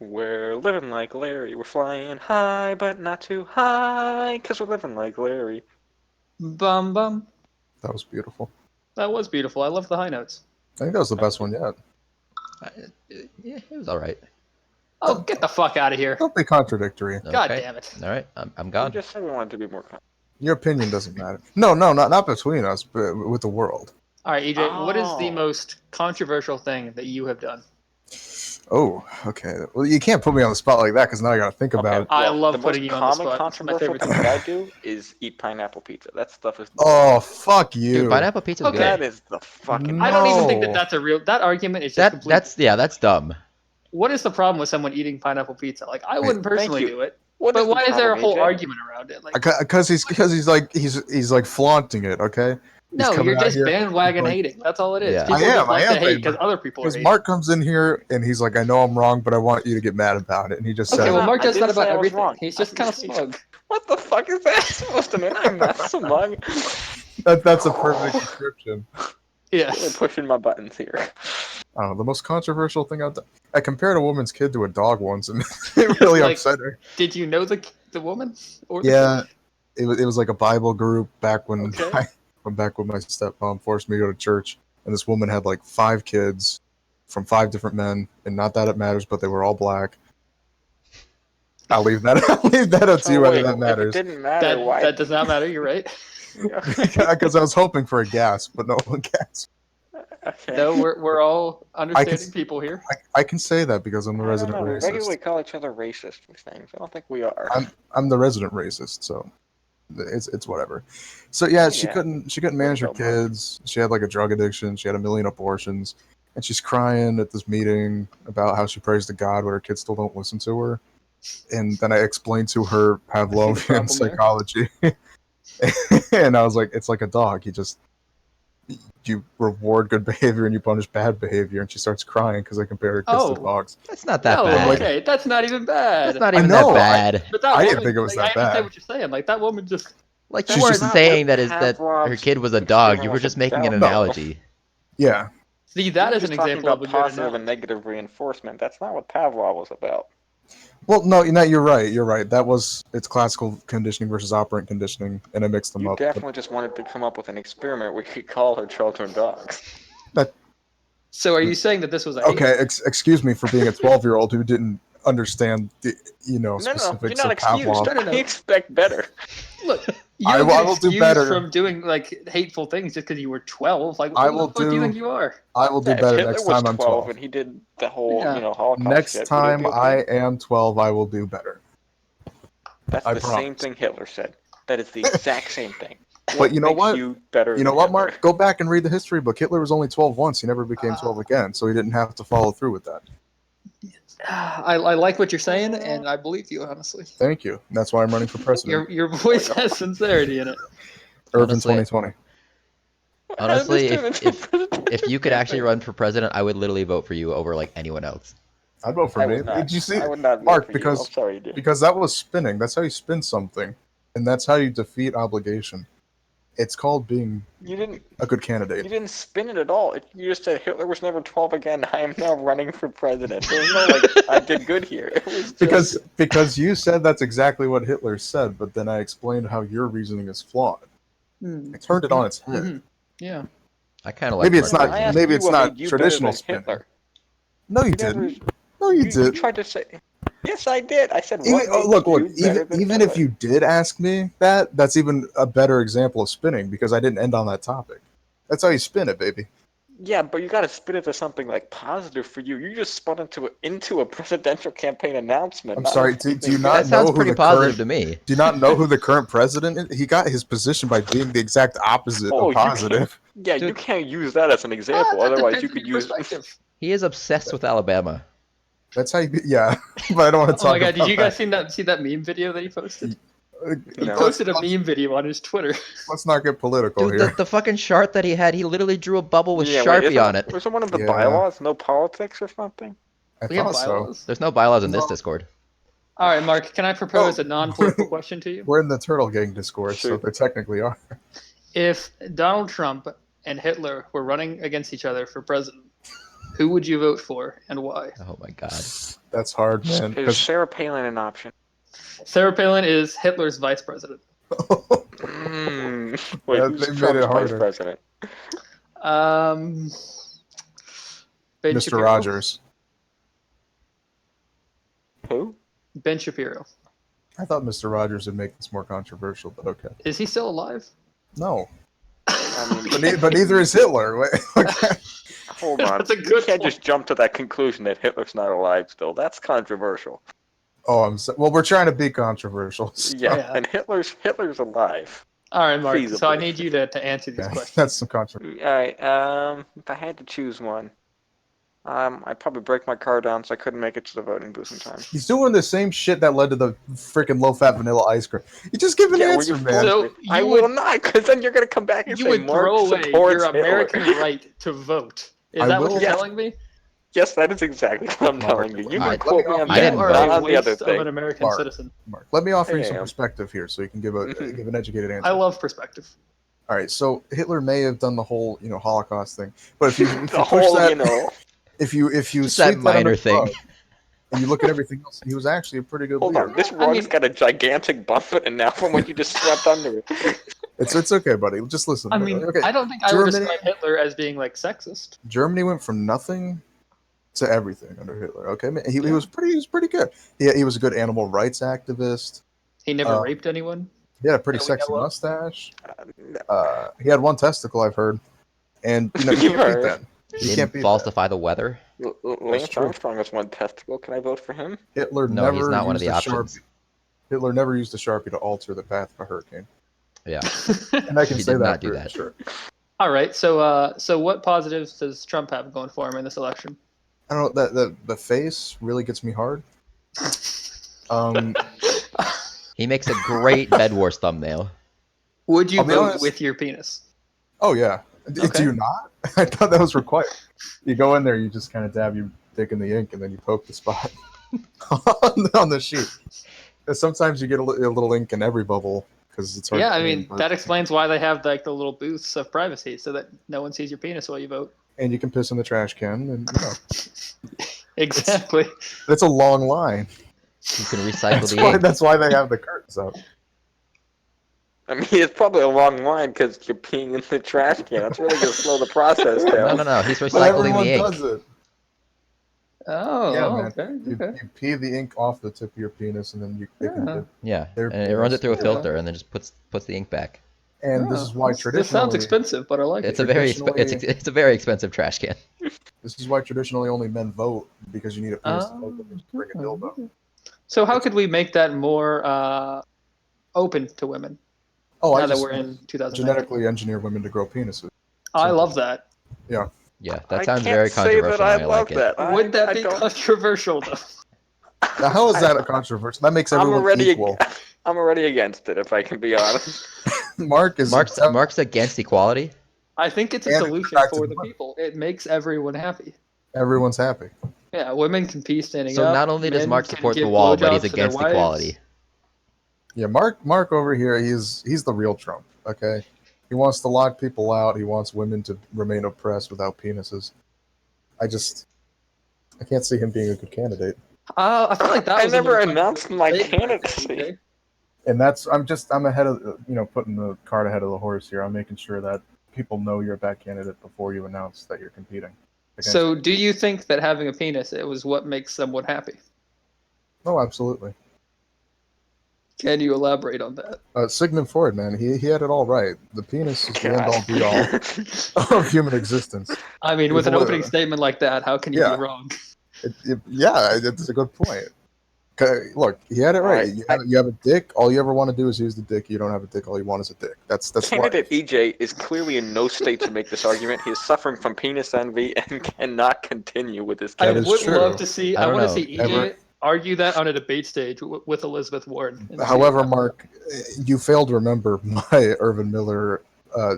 We're living like Larry. We're flying high, but not too high, 'cause we're living like Larry. Bum bum. That was beautiful. That was beautiful. I love the high notes. I think that was the best one yet. Yeah, it was all right. Oh, get the fuck out of here. Don't be contradictory. God Okay. damn it. All right, I'm We gone. just said we wanted to be more Your opinion doesn't matter. No, not between us, but with the world. All right, EJ, what is the Oh. most controversial thing that you have done? Oh, okay. Well, you can't put me on the spot like that because now I got to think about it. I love the putting most you on the common spot. It's my controversial favorite thing thing. that I do is eat pineapple pizza. That stuff is. Oh, fuck you. Dude, pineapple pizza's Okay. That good. is the fucking. I don't even think No. that's a real. That argument is just complete. That's dumb. What is the problem with someone eating pineapple pizza? Like, I wouldn't personally you. do it. What But is the why is there a problem, whole AJ? argument around it? Like, Because he's like flaunting it. Okay. no, coming you're out just here, bandwagon like- hating. That's all it is. Yeah. People I just like am to hate saying because other people are Because hating. Mark comes in here and he's like, I know I'm wrong, but I want you to get mad about it. And he just Okay, said, well, Mark I does that didn't say about I was everything. wrong. He's just kind of smug. What the fuck is that supposed to mean? I'm not smug. that's a perfect description. Really Yes. pushing my buttons here. I don't know, the most controversial thing I've done. I compared a woman's kid to a dog once, and it really Like- upset her. Did you know the woman? Or the Yeah, it was like a Bible group back when Okay. back when my stepmom forced me to go to church, and this woman had like 5 kids from 5 different men, and not that it matters, but they were all black. I'll leave that up to you whether that If it matters. didn't matter, why? that does not matter. You're right. Because I was hoping for a gasp, but no one gasped. Okay. No, we're all understanding people here. I can say that because I'm the I don't resident know. We regularly racist. call each other racist with things. I don't think we are. I'm the resident racist, so it's whatever. So yeah, she Yeah. couldn't manage her Way to go, Mark. kids. She had like a drug addiction. She had a million abortions, and she's crying at this meeting about how she prays to God, but her kids still don't listen to her. And then I explained to her problem Pavlovian there. psychology, and I was like, it's like a dog. You reward good behavior and you punish bad behavior, and she starts crying because I compare her kids Oh. to dogs. That's not that No, bad. okay, that's not even bad. That's not I even know, that bad. But that I didn't woman, think it was like, that I understand bad. what you're saying. Like that woman just. Like She's you weren't just not saying what that her Pavlov's kid was a dog. experiment You were was just making an about. analogy. Yeah, See, that You're is an just talking example of about a good positive and analogy. negative reinforcement. That's not what Pavlov was about. well, no, you're right. It's classical conditioning versus operant conditioning, and I mixed them You up. definitely just wanted to come up with an experiment where you could call her children dogs. So, are you saying that this was a Okay, excuse me for being a 12-year-old who didn't understand the No, specifics you're not of excused. Pavlov. No. I expect better. Look? You I don't get will do excused better. from doing like hateful things just because you were 12. Like, I who will the fuck do you do- think you are? I will do Yeah, if better Hitler next was time I'm 12 12. and he did the whole, Yeah. Holocaust Next shit, would it time be okay? I am 12, I will do better. That's I the promise. same thing Hitler said. That is the exact same thing. But you know makes what? You better. You know than what, Hitler? Mark? Go back and read the history book. Hitler was only 12 once. He never became 12 again, so he didn't have to follow through with that. I like what you're saying, and I believe you, honestly. Thank you. That's why I'm running for president. Your voice has sincerity in it. Irvin Honestly- 2020. Honestly, This dude is president. if you could actually run for president, I would literally vote for you over like anyone else. I'd vote for I me. would not. Did you see? I would not vote Mark, for because you. I'm sorry, dude. because that was spinning. That's how you spin something, and that's how you defeat obligation. It's called being You didn't. a good You candidate. didn't spin it at all. You just said Hitler was never 12 again. I am now running for president. There's no like I did good here. It was just, Because you said that's exactly what Hitler said, but then I explained how your reasoning is flawed. I turned it on its head. Mhm. Yeah. I kind of like. Maybe it's Mark not- I asked Ruffalo. maybe you it's what not made you traditional better than Hitler. No, you never- didn't. No, you You didn't. tried to say. Yes, I did. I said. Even, What made look, you better than even if Hitler? you did ask me that, that's even a better example of spinning because I didn't end on that topic. That's how you spin it, baby. Yeah, but you got to spin it to something like positive for you. You just spun into a presidential campaign announcement. I'm not sorry. anything Do you good. not That sounds know who pretty the positive current? to me. Do you not know who the current president is? He got his position by being the exact opposite Oh, of you can't- positive. Yeah, you Dude. can't use that as an example. That Otherwise, depends you on could your use. perspective. He is obsessed with Alabama. That's how you. Yeah, but I don't want to Oh talk my god! about Did you guys that. see that meme video that he posted? He No. posted a meme video on his Twitter. Let's not get political Dude, here. the fucking chart that he had, he literally drew a bubble with Yeah, wait, Sharpie isn't- on it. Was it one of the Yeah. bylaws? No politics or something? I We have thought so. bylaws. There's no bylaws in this No. Discord. All right, Mark. Can I propose Oh. a non-political question to you? We're in the Turtle Gang Discord, so Shoot. there technically are. If Donald Trump and Hitler were running against each other for president, Who would you vote for and why? Oh my god. That's hard, man. Is 'cause- Sarah Palin an option? Sarah Palin is Hitler's vice president. Wait, Yeah, who's they made Trump's it vice harder. president? Ben Mr. Shapiro. Rogers. Who? Ben Shapiro. I thought Mr. Rogers would make this more controversial, but okay. Is he still alive? No, I mean, but neither is Hitler. Wait, okay. hold on. That's a You good can't point. just jump to that conclusion that Hitler's not alive still. That's controversial. Oh, well, we're trying to be controversial. so- Yeah, Yeah. and Hitler's alive. All right, Mark. So I Feasibly. need you to answer these Okay, questions. that's some controversy. All right. If I had to choose one, I'd probably break my car down so I couldn't make it to the voting booth in time. He's doing the same shit that led to the freaking low-fat vanilla ice cream. You just give an Yeah, will answer, you man. So I you will would not, because then you're gonna come back and you say would Mark throw away supports your Hitler. American right to vote. Is I that what will- you're Yes. telling me? Yes, that is exactly what I'm Mark, telling you. You Mark, can let me quote me on off- You I that, didn't are not a on the other waste of an thing. American Mark. citizen. Mark, let me offer you I some am. perspective here, so you can give an educated answer. I love perspective. All right, so Hitler may have done the whole, Holocaust thing, but if you, if The you push whole, that, if you Just sweep that minor under the thing. rug and you look at everything else, he was actually a pretty good hold leader. on. This I rug's mean- got a gigantic bump in it now from what you just swept under it. It's okay, buddy. Just listen. I mean, okay. I don't think I would Germany- describe Hitler as being like sexist. Germany went from nothing to everything under Hitler. Okay, man, he was pretty good. He was a good animal rights activist. He never raped anyone. He had a pretty That we sexy know of. mustache. He had one testicle, I've heard, and you You can't beat heard. that. He You can't didn't beat that. falsify the weather. Lance true. Armstrong has one testicle. Can I vote for him? Hitler No, never he's not one of used the a options. Sharpie. Hitler never used a Sharpie to alter the path of a hurricane, Yeah. and I can He say did that not do for that. sure. All right. So what positives does Trump have going for him in this election? I don't know. The face really gets me hard. He makes a great Bed Wars thumbnail. Would you I'll be vote honest. with your penis? Oh yeah. Okay. Do you not? I thought that was required. You go in there, you just kind of dab your dick in the ink, and then you poke the spot on the sheet. 'Cause sometimes you get a little ink in every bubble because it's hard. Yeah, to I clean, mean but- that explains why they have like the little booths of privacy so that no one sees your penis while you vote. and you can piss in the trash can, and Exactly. it's a long line. You can recycle That's the why, ink. that's why they have the curtains up. I mean, it's probably a long line because you're peeing in the trash can. That's really going to slow the process down. No. He's But recycling everyone the ink. does it. Oh, Yeah, man. okay. You, Okay. you pee the ink off the tip of your penis, and then they can Yeah. dip. Yeah, They're and it runs it through a Yeah. filter and then just puts the ink back. And this Oh, is why this traditionally sounds expensive, but I like It's it. a very Traditionally- it's a very expensive trash can. This is why traditionally only men vote, because you need a penis to Oh, vote to bring a dildo. So how could we make that more open to women Oh, now I that just we're in 2019? genetically engineer women to grow penises. I love that. Yeah. Yeah, I that sounds can't very say controversial. that I and I love like it. that. Would that I be don't- controversial though? Now, how is that a controversy? That makes I'm everyone already, equal. I'm already against it, if I can be honest. Mark is Mark's against equality. I think it's a And solution back to for the the money. people. It makes everyone happy. everyone's happy. Yeah, women can pee standing So up. not only does men Mark can support the give wall, but he's blowjobs to their against wives. equality. Yeah, Mark over here, he's the real Trump. Okay, he wants to lock people out. He wants women to remain oppressed without penises. I can't see him being a good candidate. I feel like that I was a never little announced my controversial statement, candidacy. DJ. And I'm ahead of putting the cart ahead of the horse here. I'm making sure that people know you're a bad candidate before you announce that you're competing. against So, them. do you think that having a penis it was what makes someone happy? Oh, absolutely. Can you elaborate on that? Sigmund Freud, man, he had it all right. The penis is the end all be all of human existence. I mean, It with was an a- opening statement like that, how can you Yeah. be wrong? Yeah, it's a good point. 'Kay, look, he had it right. You have a dick. All you ever want to do is use the dick. You don't have a dick. All you want is a dick. That's Candidate life. EJ is clearly in no state to make this argument. He is suffering from penis envy and cannot continue with this I That candidate. is would true. love to see. I I don't want to know. see EJ argue that on a debate stage with Elizabeth Warren. and see However, what Mark, you failed to remember my Irvin Miller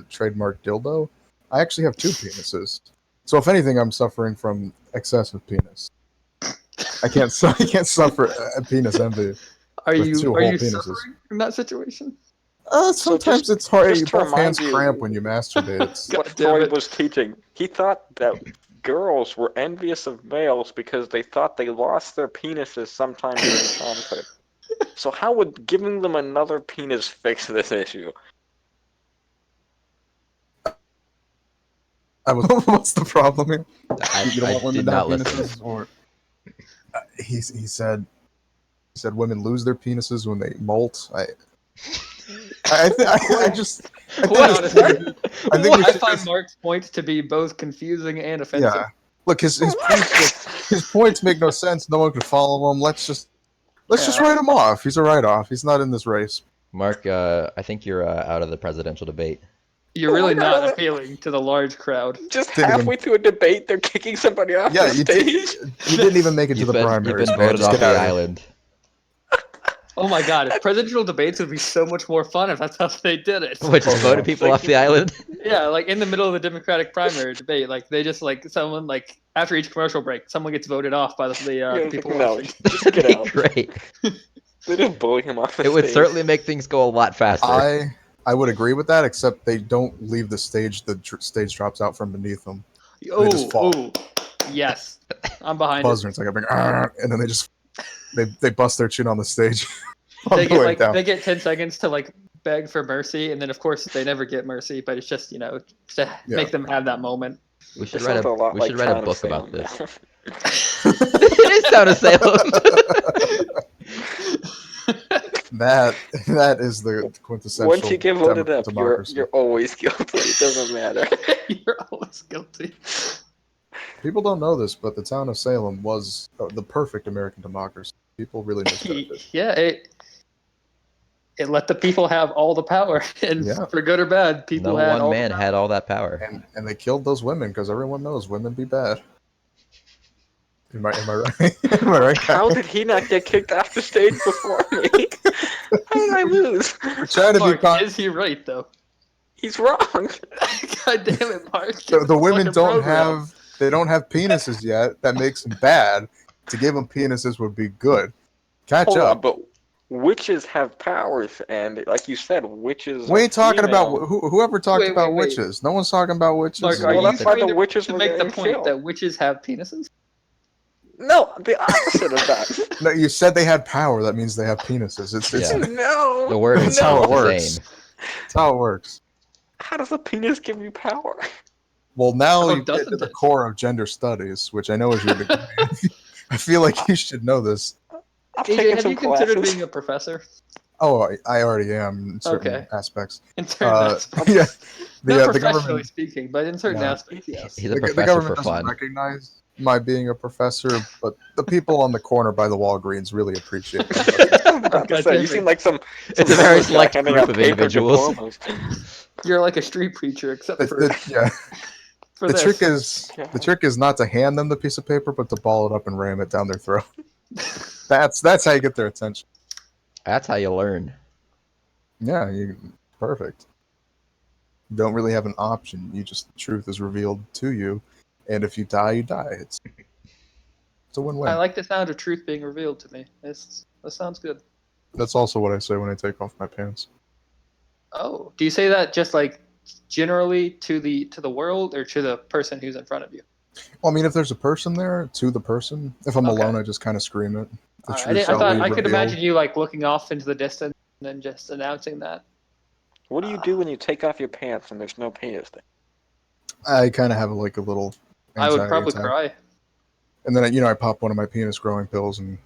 trademark dildo. I actually have two penises. So if anything, I'm suffering from excessive penis. I can't suffer a penis envy. Are with you two are whole you penises. suffering from that situation? Sometimes just- it's hard. just to Both hands remind you- cramp when you masturbate. It's, God What damn Freud it. was teaching. He thought that girls were envious of males because they thought they lost their penises sometime during childhood. So how would giving them another penis fix this issue? What's the problem here? You don't I want women did to have not listen. penises, or he said women lose their penises when they molt. I just I think Quite it's honestly, pretty- I think we I should find just- Mark's point to be both confusing and offensive. yeah. Look, his points make no sense. No one can follow them. Let's just write him off. He's a write-off. He's not in this race. Mark, I think you're out of the presidential debate. You're really Why not not? appealing to the large crowd. Just Didn't even- halfway through a debate, they're kicking somebody off Yeah, the you stage. He didn't even make it to You've the been primaries. man. voted Just off get the out of here. island. Oh my god, presidential debates would be so much more fun if that's how they did it. Which just voted people off the island. Yeah, like in the middle of the Democratic primary debate, like they just like someone like after each commercial break, someone gets voted off by the people no, watching. just get out. Great. They just bully him off the It would stage. certainly make things go a lot faster. I would agree with that, except they don't leave the stage. The stage drops out from beneath them. Oh, just fall. oh, yes, I'm behind Buzzer. It's like a big, and then they bust their chin on the stage. it. on They the get way like down. they get 10 seconds to like beg for mercy, and then of course they never get mercy. But it's just to make them have that moment. We should This write sounds a lot we like should write a Town of book Salem about this. now. It is Town of Salem. That is the quintessential. Once you get voted up, democracy. you're always guilty. It doesn't matter. You're always guilty. People don't know this, but the town of Salem was the perfect American democracy. People really misread it. Yeah, it let the people have all the power, and Yeah. for good or bad, people No had one all man the power. had all that power. And they killed those women because everyone knows women be bad. Am I right? Am I right? How did he not get kicked off the stage before me? How did I lose? We're trying to be Mark, is he right though? He's wrong. God damn it, Mark! the women Fucking don't program. have penises yet. That makes them bad. To give them penises would be good. Catch Hold up. on, but witches have powers, and like you said, witches. We are ain't talking about female. whoever talked Wait, about wait. witches. No one's talking about witches. Mark, are Well, you that's why trying the witches to were make the getting point killed. that witches have penises? No, the opposite of that. No, you said they had power. That means they have penises. It's Yeah. No. The word That's is how it the works. same. That's how it works. How does a penis give you power? Well, now Oh, you get to doesn't the it? core of gender studies, which I know is your degree. I feel like you should know this. I've AJ, taken have some you considered classes. being a professor Oh, I already am in certain Okay. aspects. in certain aspects? Yeah, Not the professionally government, speaking, but in certain No. aspects, yes. He's a the professor government for doesn't fun. recognize my being a professor, but the people on the corner by the Walgreens really appreciate it. I was about to God say, damn you it. seem like some. It's some a very homeless guy select handing group out of paper individuals. diplomas. You're like a street preacher, except for for The this. trick is not to hand them the piece of paper, but to ball it up and ram it down their throat. That's how you get their attention. That's how you learn. Yeah, perfect. You don't really have an option. The truth is revealed to you, and if you die, you die. It's a win-win. I like the sound of truth being revealed to me. That sounds good. That's also what I say when I take off my pants. Oh, do you say that just like generally to the world or to the person who's in front of you? Well, I mean, if there's a person there, to the person. If I'm Okay. alone, I just kind of scream it. The All right, truth I shall thought be I could revealed. imagine you like looking off into the distance and then just announcing that. What do you do when you take off your pants and there's no penis there? I kind of have like a little I would anxiety probably attack. cry. And then I pop one of my penis growing pills and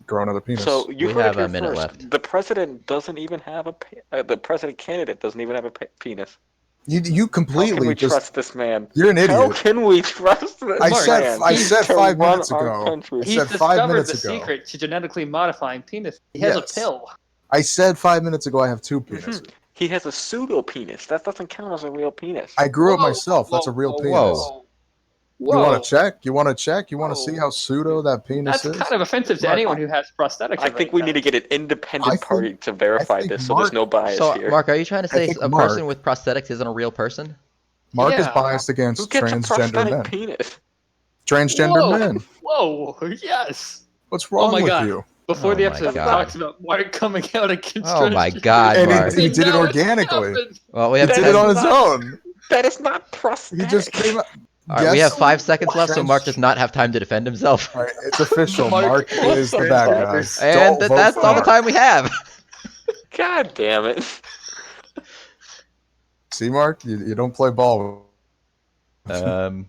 grow another penis. So you We heard have it a here minute first. left. The president doesn't even have the president candidate doesn't even have a penis. you How can completely we just trust this man? you're an How idiot. can we trust this I Mark, said man? I said to 5 run minutes our ago. country? I He's said 5 discovered minutes the ago. secret to genetically modifying penis. He has Yes. a pill. I said 5 minutes ago I have two Mhm. penises. He has a pseudo penis. That doesn't count as a real penis. I grew up Whoa, myself. That's a whoa, real whoa, penis. Whoa. You want to check? You want to check? You want to Whoa. see how pseudo that penis That's is? kind of offensive to Mark, anyone who has prosthetics. I of think any we need to kind. get an independent I think- party to verify think this, so there's Mark- no bias So, here. Mark, are you trying to say think a Mark- person with prosthetics isn't a real person? Mark is Yeah. biased Who against gets a transgender prosthetic men. penis? Transgender Whoa. men. Whoa! Yes. What's wrong my with God. you? Before Oh the my episode God. talks about Mark coming out against Oh my transgender God, And Mark. he did it now it's organically. happened. Well, we He have did That it is on his not- own. That is not He prosthetic. just came out. All right, we have Guess- 5 seconds left, so Trans- Mark does not have time to defend himself. All right, it's official. Mark Mark is the bad guy. Transformers. And Don't vote that's for all the Mark. time we have. God damn it. See, Mark, you don't play ball. Somebody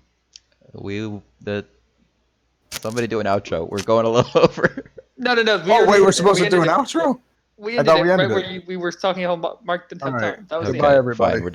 do an outro. We're going a little over. No. Oh wait, we're supposed to do an outro. We I ended thought it we right ended where it. we were talking how Mark didn't have All right. time. That was Okay. the Bye, end. everybody. Fine, we're